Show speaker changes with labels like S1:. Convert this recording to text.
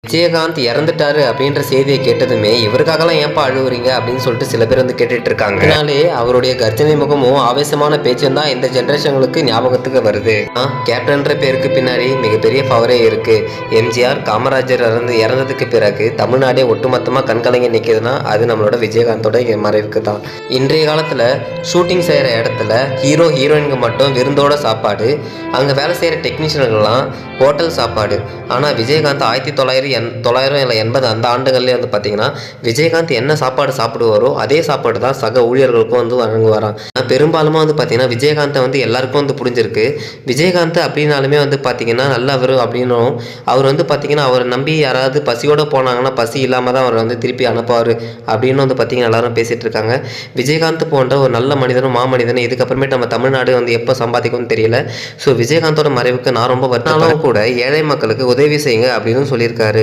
S1: விஜயகாந்த் இறந்துட்டாரு அப்படின்ற செய்தியை கேட்டதுமே இவருக்காகலாம் ஏன்பா அழுவுறீங்க அப்படின்னு சொல்லிட்டு சில பேர் வந்து கேட்டுட்டு இருக்காங்க. அதனாலே அவருடைய கர்ஜனை முகமும் ஆவேசமான பேச்சும் தான் இந்த ஜென்ரேஷன்களுக்கு ஞாபகத்துக்கு வருது. கேப்டன்ற பேருக்கு பின்னாடி மிகப்பெரிய பவரே இருக்கு. எம்ஜிஆர் காமராஜர் இறந்ததுக்கு பிறகு தமிழ்நாடே ஒட்டுமொத்தமாக கண்கலங்கி நிற்குதுன்னா அது நம்மளோட விஜயகாந்தோட மறைவுக்கு தான். இன்றைய காலத்தில் ஷூட்டிங் செய்கிற இடத்துல ஹீரோ ஹீரோயினுக்கு மட்டும் விருந்தோட சாப்பாடு, அங்கே வேலை செய்கிற டெக்னீஷியன்கள்லாம் ஹோட்டல் சாப்பாடு. ஆனால் விஜயகாந்த் 1900 இல்லை 80 அந்த ஆண்டுகள்லேயே வந்து பார்த்தீங்கன்னா விஜயகாந்த் என்ன சாப்பாடு சாப்பிடுவாரோ அதே சாப்பாடு தான் சக ஊழியர்களுக்கும் வந்து வழங்குவாராம். பெரும்பாலுமா வந்து பார்த்தீங்கன்னா விஜயகாந்தை வந்து எல்லாருக்கும் வந்து புரிஞ்சிருக்கு. விஜயகாந்த் அப்படின்னாலுமே வந்து பார்த்தீங்கன்னா நல்லவர் அப்படின்னும், அவர் வந்து பார்த்தீங்கன்னா அவரை நம்பி யாராவது பசியோடு போனாங்கன்னா பசி இல்லாமல் தான் அவர் வந்து திருப்பி அனுப்புவார் அப்படின்னு வந்து பார்த்தீங்கன்னா எல்லாரும் பேசிகிட்டு இருக்காங்க. விஜயகாந்த் போன்ற ஒரு நல்ல மனிதனும் மாமனிதனும் இதுக்கப்புறமேட்டு நம்ம தமிழ்நாடு வந்து எப்போ சம்பாதிக்கும்னு தெரியல. ஸோ விஜயகாந்தோட மறைவுக்கு நான் ரொம்ப வருத்தம் கூட ஏழை மக்களுக்கு உதவி செய்யுங்க அப்படின்னு சொல்லியிருக்காரு.